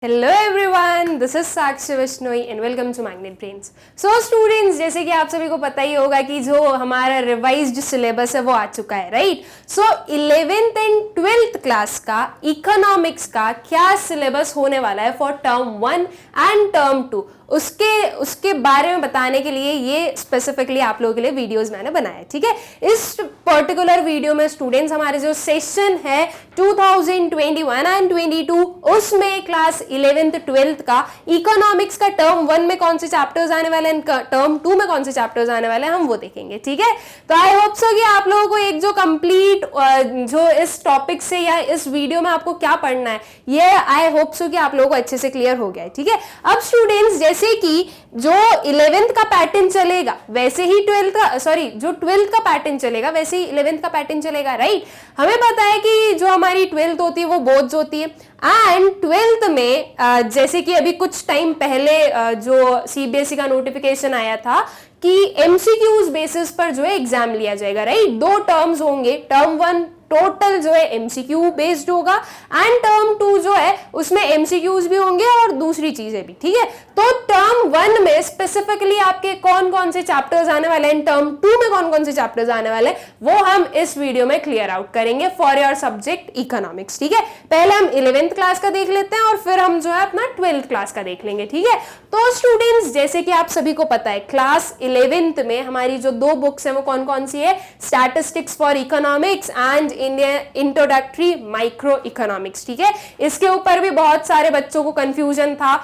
Hello everyone, this is Sakshi Vishnoi and welcome to Magnet Brains. So students, जैसे कि आप सभी को पता ही होगा कि जो हमारा रिवाइज्ड सिलेबस है वो आ चुका है, right. So 11th and 12th class का इकोनॉमिक्स का क्या सिलेबस होने वाला है फॉर टर्म 1 एंड टर्म 2, उसके बारे में बताने के लिए ये स्पेसिफिकली आप लोगों के लिए वीडियोस मैंने बनाया, ठीक है। इस पर्टिकुलर वीडियो में स्टूडेंट्स हमारे जो सेशन है 2021 एंड 22 उसमें क्लास 11th 12th का इकोनॉमिक्स का टर्म 1 में कौन से चैप्टर्स आने वाले हैं, टर्म 2 में कौन से चैप्टर्स आने वाले हैं, हम वो देखेंगे, ठीक है। तो आई होप सो कि आप लोगों को एक जो कंप्लीट जो इस टॉपिक से या इस वीडियो में आपको क्या पढ़ना है ये आई होप सो कि आप लोगों को अच्छे से क्लियर हो गया है, ठीक है। अब स्टूडेंट्स, जैसे कि जो 11th का पैटर्न चलेगा वैसे ही 12th का, जो 12th का पैटर्न चलेगा वैसे ही 11th का पैटर्न चलेगा, राइट। हमें पता है कि जो हमारी 12th होती है वो बोर्ड्स होती है एंड 12th में जैसे कि अभी कुछ टाइम पहले जो सीबीएसई का नोटिफिकेशन आया था कि एमसीक्यूज बेसिस पर जो है एग्जाम लिया जाएगा, राइट। 2 टर्म्स होंगे, टर्म 1 टोटल जो है एमसीक्यू बेस्ड होगा एंड टर्म 2 जो है उसमें एमसीक्यूज भी होंगे और दूसरी चीजें भी, ठीक है। तो टर्म 1 में स्पेसिफिकली आपके कौन कौन से चैप्टर्स आने वाले हैं, टर्म 2 में कौन कौन से चैप्टर्स आने वाले हैं, वो हम इस वीडियो में क्लियर आउट करेंगे फॉर योर सब्जेक्ट इकोनॉमिक्स, ठीक है। पहले हम 11th क्लास का देख लेते हैं और फिर हम जो है अपना 12th क्लास का देख लेंगे, ठीक है। तो स्टूडेंट्स, जैसे कि आप सभी को पता है क्लास 11th में हमारी जो 2 बुक्स हैं वो कौन कौन सी है, statistics for economics and introductory micro economics, ठीक है। इसके ऊपर भी बहुत सारे बच्चों को कंफ्यूजन था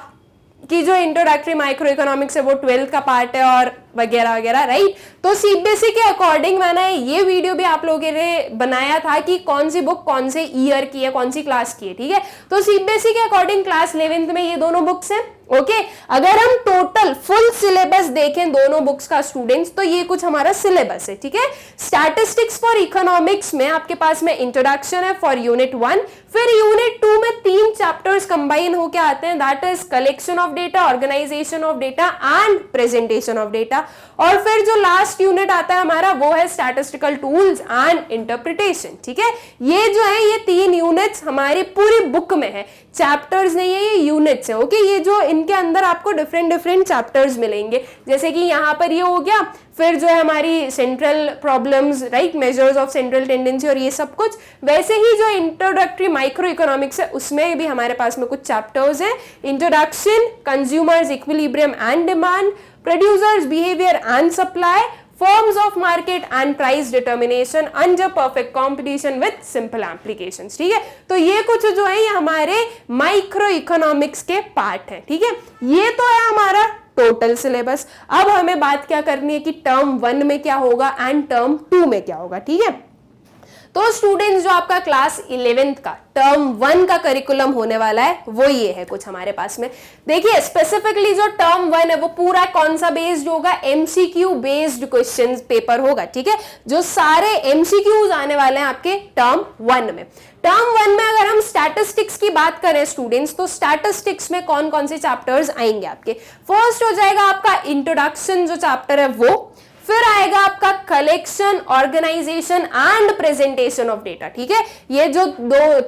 कि जो इंट्रोडक्टरी माइक्रो इकोनॉमिक्स है वो 12th का पार्ट है और वगैरह वगैरह, राइट। तो सीबीएसई के अकॉर्डिंग मैंने ये वीडियो भी आप लोगों के लिए बनाया था कि कौन सी बुक कौन से ईयर की है, कौन सी क्लास की है, ठीक है। तो सीबीएसई के अकॉर्डिंग क्लास 11th में ये दोनों बुक्स हैं, ओके। अगर हम टोटल फुल सिलेबस देखें दोनों बुक्स का स्टूडेंट्स, तो ये कुछ हमारा सिलेबस है, ठीक है। स्टैटिस्टिक्स फॉर इकोनॉमिक्स में आपके पास में इंट्रोडक्शन है फॉर यूनिट 1, फिर यूनिट 2 में 3 चैप्टर्स कंबाइन होकर आते हैं, that is collection of data, organisation of data and presentation of data, और फिर जो लास्ट यूनिट आता है हमारा वो है स्टैटिस्टिकल टूल्स एंड इंटरप्रिटेशन, ठीक है। ये जो है ये 3 यूनिट्स हमारी पूरी बुक में है, चैप्टर्स नहीं है, ये यूनिट्स है, ओके। ये जो इनके अंदर आपको डिफरेंट चैप्टर्स मिलेंगे, जैसे कि यहाँ पर ये हो गया, फिर जो है हमारी central problems, right, measures of central tendency और ये सब कुछ। वैसे ही जो इंट्रोडक्टरी माइक्रो इकोनॉमिक्स है उसमें भी हमारे पास में कुछ चैप्टर्स हैं, introduction, consumers equilibrium and demand, producers behaviour and supply, forms of market and price determination under perfect competition with simple applications, ठीक है। तो ये कुछ जो है ये हमारे माइक्रो इकोनॉमिक्स के पार्ट है, ठीक है। ये तो है हमारा टोटल सिलेबस। अब हमें बात क्या करनी है कि टर्म 1 में क्या होगा एंड टर्म 2 में क्या होगा, ठीक है। तो स्टूडेंट्स, जो आपका क्लास 11th का टर्म 1 का करिकुलम होने वाला है वो ये है कुछ हमारे पास में। देखिए स्पेसिफिकली जो टर्म 1 है वो पूरा कौन सा बेस्ड होगा, एमसीक्यू बेस्ड क्वेश्चंस पेपर होगा, ठीक है। जो सारे एमसीक्यूज आने वाले हैं आपके टर्म 1 में। टर्म 1 में अगर हम स्टैटिस्टिक्स की बात करें स्टूडेंट्स, तो स्टैटिस्टिक्स में कौन कौन से चैप्टर्स आएंगे आपके, फर्स्ट हो जाएगा आपका इंट्रोडक्शन जो चैप्टर है वो, फिर आएगा आपका collection, organisation and presentation of data, ठीक है। ये जो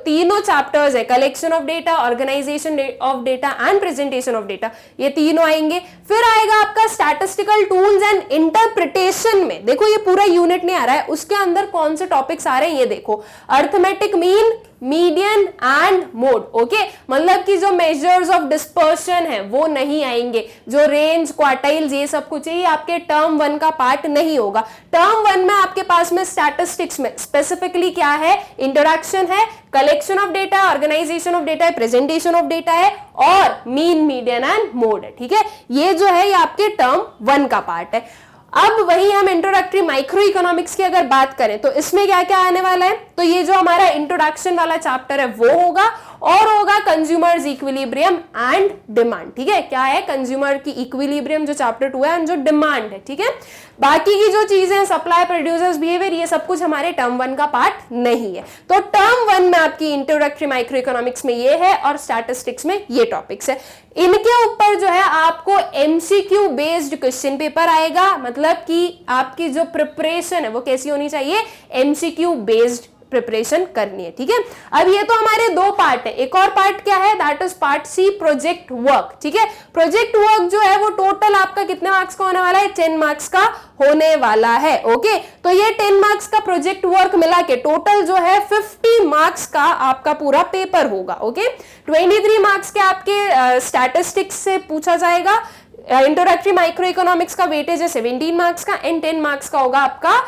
तीनों चैप्टर्स है, collection of data, organisation of data and presentation of data, ये तीनों आएंगे। फिर आएगा आपका स्टैटिस्टिकल टूल्स एंड इंटरप्रिटेशन में, देखो ये पूरा यूनिट नहीं आ रहा है, उसके अंदर कौन से टॉपिक्स आ रहे हैं ये देखो, arithmetic mean, median and mode, okay. मतलब कि जो मेजर्स ऑफ डिस्पर्शन है वो नहीं आएंगे, जो रेंज, क्वार्टाइल्स, ये सब कुछ ये आपके टर्म 1 का पार्ट नहीं होगा। टर्म 1 में आपके पास में स्टैटिस्टिक्स में स्पेसिफिकली क्या है, इंट्रोडक्शन है, collection of data, organisation of data है, प्रेजेंटेशन ऑफ डेटा है और मीन, मीडियन एंड मोड है, ठीक है। ये जो है ये आपके टर्म 1 का पार्ट है। अब वही हम इंट्रोडक्टरी माइक्रो इकोनॉमिक्स की अगर बात करें तो इसमें क्या क्या आने वाला है, तो ये जो हमारा इंट्रोडक्शन वाला चैप्टर है वो होगा, और होगा कंज्यूमर्स इक्विलिब्रियम एंड डिमांड, ठीक है। क्या है, कंज्यूमर की इक्विलिब्रियम जो चैप्टर 2 है एंड जो डिमांड है, ठीक है। बाकी की जो चीजें सप्लाई, प्रोड्यूसर्स बिहेवियर, ये सब कुछ हमारे टर्म 1 का पार्ट नहीं है। तो टर्म 1 में आपकी इंट्रोडक्टरी माइक्रो इकोनॉमिक्स में ये है और स्टैटिस्टिक्स में ये टॉपिक्स है। इनके ऊपर जो है आपको एमसीक्यू बेस्ड क्वेश्चन पेपर आएगा, मतलब कि आपकी जो प्रिपरेशन है वो कैसी होनी चाहिए, एमसीक्यू बेस्ड प्रिपरेशन करनी है, ठीक है। अब ये तो हमारे दो पार्ट है, एक और पार्ट क्या है, that is part C, project work, ठीक है। प्रोजेक्ट वर्क जो है वो टोटल आपका कितने मार्क्स का होने वाला है, 10 मार्क्स का होने वाला है, ओके। तो ये 10 मार्क्स का प्रोजेक्ट वर्क मिला के टोटल जो है 50 मार्क्स का आपका पूरा पेपर होगा, ओके। 23 मार्क्स के आपके स्टैटिस्टिक्स से पूछा जाएगा, इंट्रोडक्टरी माइक्रो इकोनॉमिक्स का वेटेज है 17 मार्क्स का, एंड 10 मार्क्स का होगा आपका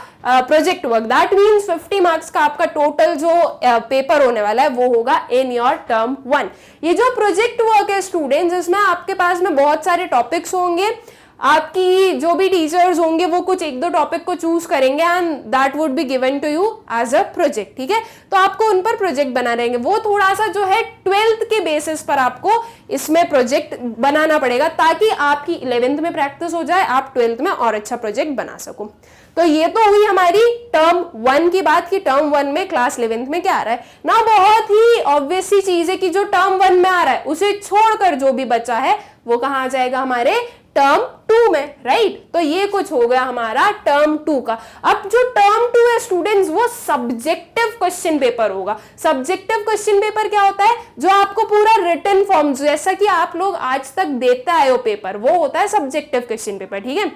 project work, that means 50 marks का आपका टोटल जो पेपर होने वाला है वो होगा इन योर टर्म 1। ये जो प्रोजेक्ट वर्क है स्टूडेंट्स, इसमें आपके पास में बहुत सारे टॉपिक्स होंगे, आपकी जो भी टीचर्स होंगे वो कुछ एक दो टॉपिक को चूज करेंगे and that would be given to you as a project, ठीक है। तो आपको उन पर प्रोजेक्ट बना रहेंगे, वो थोड़ा सा जो है 12th के बेसिस पर आपको इसमें प्रोजेक्ट बनाना पड़ेगा ताकि आपकी 11th में प्रैक्टिस हो जाए, आप 12th में और अच्छा प्रोजेक्ट बना सको। तो ये तो हुई हमारी टर्म 1 की बात कि टर्म 1 में क्लास 11th में क्या आ रहा है ना। बहुत ही ऑब्वियस सी चीज है कि जो टर्म 1 में आ रहा है उसे छोड़कर जो भी बचा है वो कहां आ जाएगा, हमारे टर्म 2 में, राइट। तो ये कुछ हो गया हमारा टर्म 2 का। अब जो टर्म 2 है स्टूडेंट्स, वो सब्जेक्टिव क्वेश्चन पेपर होगा। सब्जेक्टिव क्वेश्चन पेपर क्या होता है, जो आपको पूरा रिटन फॉर्म जैसा कि आप लोग आज तक देते आए हो पेपर, वो होता है सब्जेक्टिव क्वेश्चन पेपर, ठीक है।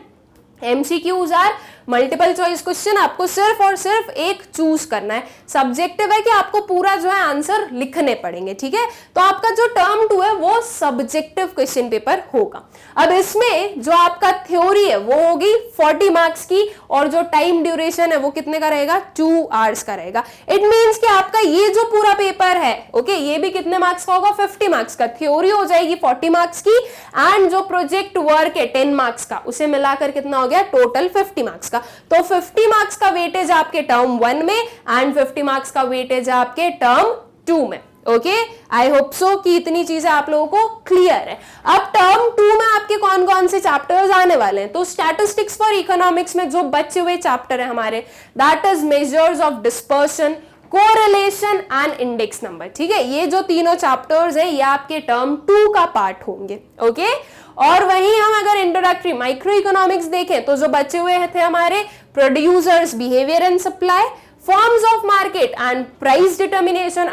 MCQs are multiple choice question, आपको सिर्फ और सिर्फ एक चूज करना है। सब्जेक्टिव है कि आपको पूरा जो है आंसर लिखने पड़ेंगे, ठीक है। तो आपका जो टर्म 2 है वो सब्जेक्टिव क्वेश्चन पेपर होगा। अब इसमें जो आपका थ्योरी है वो होगी 40 मार्क्स की, और जो टाइम ड्यूरेशन है वो कितने का रहेगा, 2 आवर्स का रहेगा। इट मींस कि आपका ये जो पूरा पेपर है, ओके, ये भी कितने मार्क्स का होगा, 50 मार्क्स का। थ्योरी हो जाएगी 40 मार्क्स की, एंड जो प्रोजेक्ट वर्क है 10 मार्क्स का, उसे मिलाकर कितना हो गया, टोटल 50 मार्क्स का। तो 50 मार्क्स का वेटेज आपके टर्म 1 में एंड 50 मार्क्स का वेटेज आपके टर्म 2 में, ओके। आई होप सो कि इतनी चीजें आप लोगों को क्लियर है। अब टर्म 2 में आपके कौन कौन से चैप्टर्स आने वाले हैं, तो स्टैटिस्टिक्स फॉर इकोनॉमिक्स में जो बचे हुए चैप्टर है हमारे, that is measures of dispersion, correlation and index number, ठीक है। ये जो तीनों चैप्टर्स है ये आपके टर्म 2 का पार्ट होंगे, ओके। और वहीं हम अगर इंट्रोडक्टरी माइक्रो इकोनॉमिक्स देखें तो जो बचे हुए थे हमारे producers, behaviour and supply, forms of market and price determination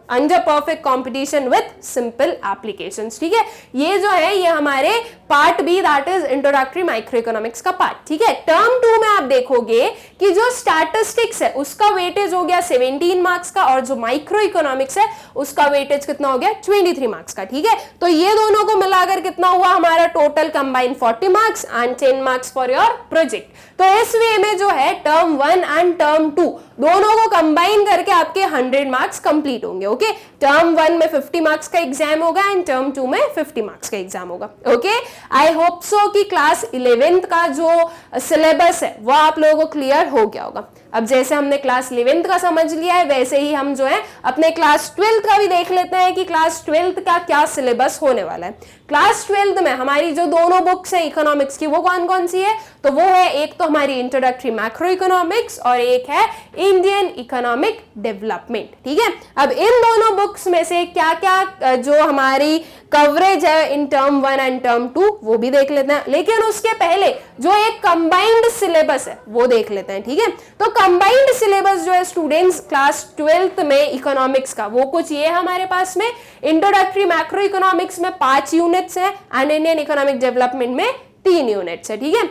under perfect competition with simple applications, ठीक है। ये जो है ये हमारे part B, that is introductory microeconomics का पार्ट, ठीक है। टर्म 2 में आप देखोगे कि जो स्टैटिस्टिक्स है उसका वेटेज हो गया 17 मार्क्स का, और जो माइक्रो इकोनॉमिक्स है उसका वेटेज कितना हो गया, 23 मार्क्स का, ठीक है। तो ये दोनों को मिलाकर कितना हुआ हमारा total combine 40 marks and 10 marks for your project. तो इस वे में जो है टर्म 1 एंड टर्म 2 दोनों को कंबाइन करके आपके 100 मार्क्स कंप्लीट होंगे, ओके। टर्म 1 में 50 मार्क्स का एग्जाम होगा एंड टर्म 2 में 50 मार्क्स का एग्जाम होगा, ओके। आई होप सो कि क्लास 11th का जो सिलेबस है वो आप लोगों को क्लियर हो गया होगा। अब जैसे हमने क्लास 11th का समझ लिया है, वैसे ही हम जो है अपने क्लास 12th का भी देख लेते हैं कि क्लास 12th का क्या सिलेबस होने वाला है। क्लास 12th में हमारी जो दोनों बुक्स हैं इकोनॉमिक्स की, वो कौन कौन सी है, तो वो है एक तो हमारी इंट्रोडक्टरी मैक्रो इकोनॉमिक्स और एक है इंडियन इकोनॉमिक डेवलपमेंट, ठीक है। अब इन दोनों बुक्स में से क्या क्या जो हमारी कवरेज है इन टर्म 1 एंड टर्म 2 वो भी देख लेते हैं, लेकिन उसके पहले जो एक कंबाइंड सिलेबस है वो देख लेते हैं, ठीक है। तो कंबाइंड सिलेबस जो है स्टूडेंट्स क्लास 12th में इकोनॉमिक्स का, वो कुछ ये हमारे पास में इंट्रोडक्टरी मैक्रो इकोनॉमिक्स में 5 यूनिट्स है एंड इंडियन इकोनॉमिक डेवलपमेंट में 3 यूनिट्स है, ठीक है।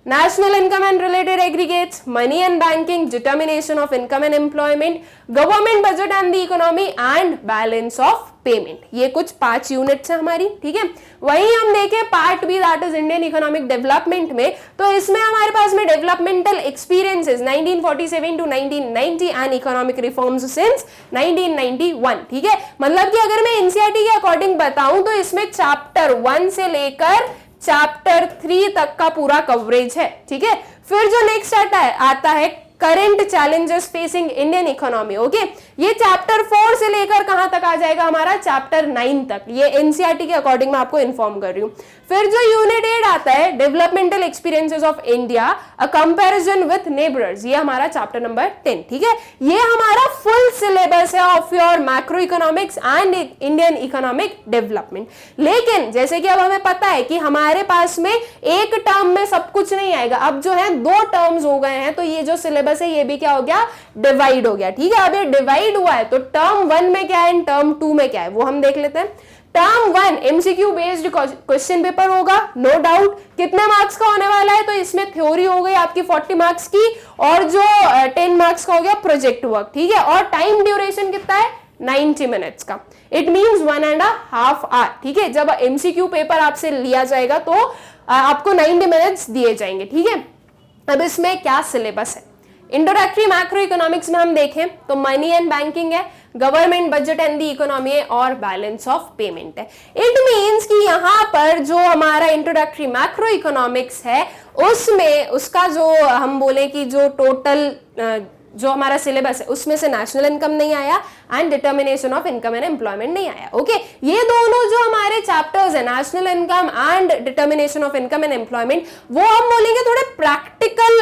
National income and related aggregates, money and banking, determination of income and employment, government budget and the economy and balance of payment, ये कुछ 5 units है हमारी, ठीक है। वहीं हम देखें part B, that is Indian economic development में, तो इसमें हमारे पास में developmental experiences 1947 to 1990 and economic reforms since 1991, ठीक है। मतलब कि अगर मैं एनसीईआरटी के अकॉर्डिंग बताऊं तो इसमें चैप्टर 1 से लेकर चैप्टर 3 तक का पूरा कवरेज है, ठीक है। फिर जो नेक्स्ट आता है current challenges facing Indian economy, okay. ये चैप्टर 4 से लेकर कहां तक आ जाएगा हमारा, चैप्टर 9 तक। ये एनसीईआरटी के अकॉर्डिंग मैं आपको इन्फॉर्म कर रही हूं। फिर जो यूनिट 8 आता है developmental experiences of India a comparison with neighbours, ये हमारा चैप्टर नंबर 10, ठीक है। ये हमारा फुल सिलेबस है of your macro economics and Indian economic development. लेकिन जैसे कि अब हमें पता है कि हमारे पास में एक टर्म में सब कुछ नहीं आएगा, अब जो है 2 टर्म्स हो गए हैं, तो ये जो सिलेबस सिलेबस है ये भी क्या हो गया, डिवाइड हो गया। ठीक है, अब ये डिवाइड हुआ है तो टर्म 1 में क्या है, टर्म 2 में क्या है वो हम देख लेते हैं। Term 1 MCQ based question paper होगा, नो डाउट। कितने मार्क्स का होने वाला है, तो इसमें थ्योरी हो गई आपकी 40 मार्क्स की और जो 10 मार्क्स का हो गया प्रोजेक्ट वर्क। ठीक है, और टाइम ड्यूरेशन कितना है, 90 मिनट्स का। It means 1.5 hour. ठीक है, जब एमसीक्यू पेपर आपसे लिया जाएगा तो आपको 90 मिनट्स दिए जाएंगे। ठीक है, अब इसमें क्या सिलेबस है, इंट्रोडक्टरी मैक्रो इकोनॉमिक्स में हम देखें तो मनी एंड बैंकिंग है, government budget and the economy है और बैलेंस ऑफ पेमेंट है। इट मींस कि यहाँ पर जो हमारा इंट्रोडक्टरी मैक्रो इकोनॉमिक्स है उसमें उसका जो हम बोले कि जो टोटल जो हमारा सिलेबस है उसमें से नेशनल इनकम नहीं आया and determination of income and employment नहीं आया। ओके, ये दोनों जो हमारे चैप्टर्स है, national income and determination of income and employment, वो हम बोलेंगे थोड़े प्रैक्टिकल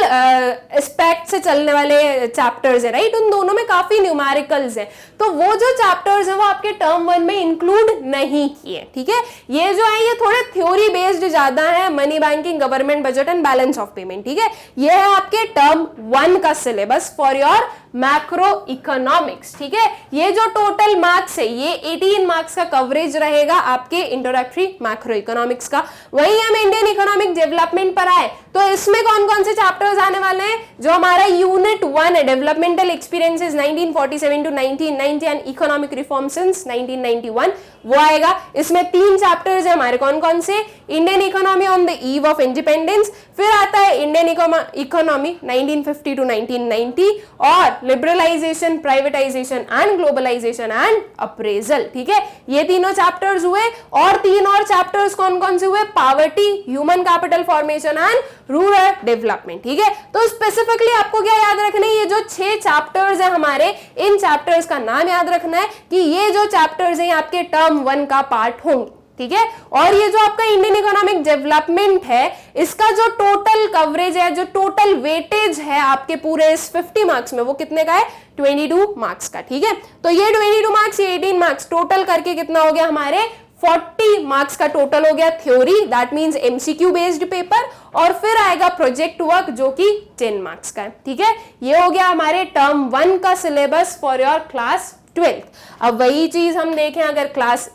एस्पेक्ट से चलने वाले चैप्टर्स है, राइट। उन दोनों में काफी न्यूमेरिकल्स है, तो वो जो चैप्टर्स है वो आपके टर्म 1 में इंक्लूड नहीं किए। ठीक है, ये जो है ये थोड़े थ्योरी बेस्ड ज्यादा है, money banking, government budget and balance of payment. ठीक है, ये है आपके टर्म 1 का syllabus for your macro economics. ठीक है, ये जो टोटल मार्क्स है ये 18 मार्क्स का कवरेज रहेगा आपके इंट्रोडक्टरी मैक्रो इकोनॉमिक्स का। वहीं हम इंडियन इकोनॉमिक डेवलपमेंट पर आए तो इसमें कौन कौन से चैप्टर्स आने वाले हैं, जो हमारा यूनिट 1 है, developmental experiences 1947 to 1990 and economic reform since 1991, वो आएगा। इसमें 3 चैप्टर्स है हमारे, कौन कौन से, Indian economy on the eve of independence, फिर आता है इंडियन इकोनॉमी 1950 टू 1990 और liberalisation, privatisation and globalisation and appraisal. ठीक है, ये तीनों चैप्टर्स हुए और 3 और चैप्टर्स कौन कौन से हुए, poverty, human capital formation and rural development. ठीक है, तो स्पेसिफिकली आपको क्या याद रखना है, ये जो 6 चैप्टर्स है हमारे, इन चैप्टर्स का नाम याद रखना है कि ये जो चैप्टर्स हैं आपके टर्म 1 का पार्ट होंगे। ठीक है, और ये जो आपका इंडियन इकोनॉमिक डेवलपमेंट है इसका जो टोटल कवरेज है, जो टोटल वेटेज है आपके पूरे इस 50 मार्क्स में, वो कितने का है, 22 मार्क्स का। ठीक है, तो ये 22 मार्क्स, ये 18 मार्क्स, टोटल करके कितना हो गया हमारे 40 मार्क्स का टोटल हो गया theory, that means MCQ based paper, और फिर आएगा प्रोजेक्ट वर्क जो कि 10 मार्क्स का है। ठीक है, ये हो गया हमारे टर्म 1 का सिलेबस फॉर योर क्लास 12। अब वही चीज हम देखें अगर क्लास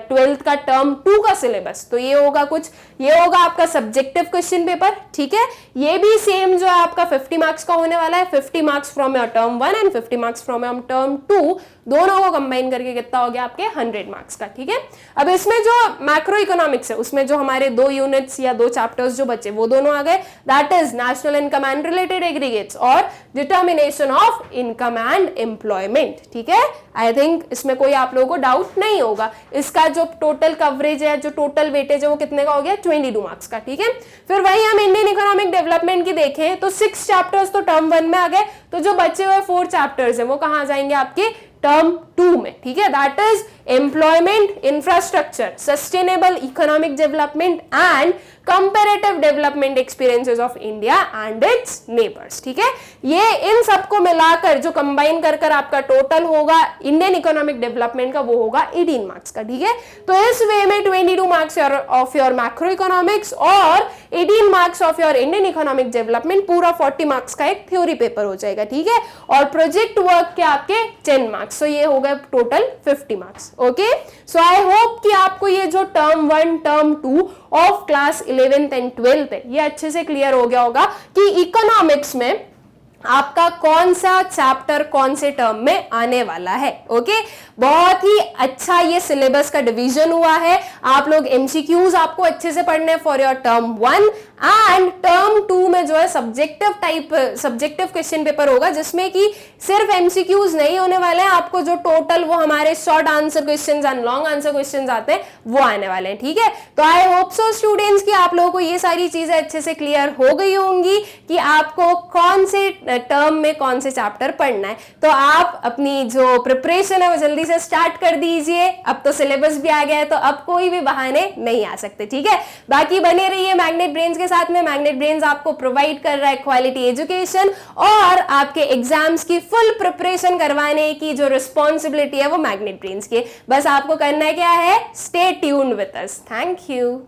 12th का टर्म 2 का सिलेबस, तो ये होगा कुछ, ये होगा आपका सब्जेक्टिव क्वेश्चन पेपर। ठीक है, ये भी सेम जो है आपका 50 मार्क्स का होने वाला है, 50 marks from your term 1 and 50 marks from your term 2, दोनों को कंबाइन करके कितना हो गया आपके 100 मार्क्स का। ठीक है, अब इसमें जो मैक्रो इकोनॉमिक्स है उसमें जो हमारे 2 यूनिट्स या 2 चैप्टर्स जो बचे वो दोनों आ गए, that is national income and related aggregates और determination of income and employment. ठीक है, आई थिंक इसमें कोई आप लोगों को डाउट नहीं होगा। इसका जो टोटल कवरेज है, जो टोटल वेटेज है, वो कितने का हो गया, 22 मार्क्स का। ठीक है, फिर वही हम इंडियन इकोनॉमिक डेवलपमेंट की देखें तो 6 चैप्टर्स तो टर्म 1 में आ गए, तो जो बचे हुए 4 चैप्टर्स है वो कहां जाएंगे आपके टर्म 2 में। ठीक है, that is employment, infrastructure, sustainable economic development and comparative development experiences of India and it's neighbours. ठीक है, ये इन सबको मिलाकर जो कंबाइन कर कर आपका टोटल होगा इंडियन इकोनॉमिक डेवलपमेंट का, वो होगा 18 मार्क्स का। ठीक है, तो इस वे में 22 marks of your macro economics और 18 marks of your Indian economic development, पूरा 40 मार्क्स का एक थ्योरी पेपर हो जाएगा। ठीक है, और प्रोजेक्ट वर्क के आपके 10 मार्क्स, तो ये हो गए total 50 marks. Okay, so I hope कि आपको ये जो term 1 term 2 of class 11th and 12th है ये अच्छे से क्लियर हो गया होगा कि इकोनॉमिक्स में आपका कौन सा चैप्टर कौन से टर्म में आने वाला है। ओके, बहुत ही अच्छा ये सिलेबस का डिवीजन हुआ है। आप लोग एमसीक्यूज आपको अच्छे से पढ़ने for your term 1 and term 2 में जो है सब्जेक्टिव क्वेश्चन पेपर होगा, जिसमें कि सिर्फ एमसीक्यूज नहीं होने वाले हैं, आपको जो टोटल वो हमारे short answer questions and long answer questions आते हैं वो आने वाले हैं। ठीक है, तो आई होप सो स्टूडेंट्स कि आप लोगों को ये सारी चीजें अच्छे से क्लियर हो गई होंगी कि आपको कौन से टर्म में कौन से चैप्टर पढ़ना है। तो आप अपनी जो प्रिपरेशन है वो जल्दी से स्टार्ट कर दीजिए, अब तो सिलेबस भी आ गया है तो अब कोई भी बहाने नहीं आ सकते। ठीक है, बाकी बने रहिए मैग्नेट ब्रेन्स के साथ में। मैग्नेट ब्रेन्स आपको प्रोवाइड कर रहा है क्वालिटी एजुकेशन और आपके एग्जाम्स की फुल प्रिपरेशन करवाने की जो रिस्पॉन्सिबिलिटी है वो मैग्नेट ब्रेन्स की। बस आपको करना क्या है, stay tuned with us. Thank you.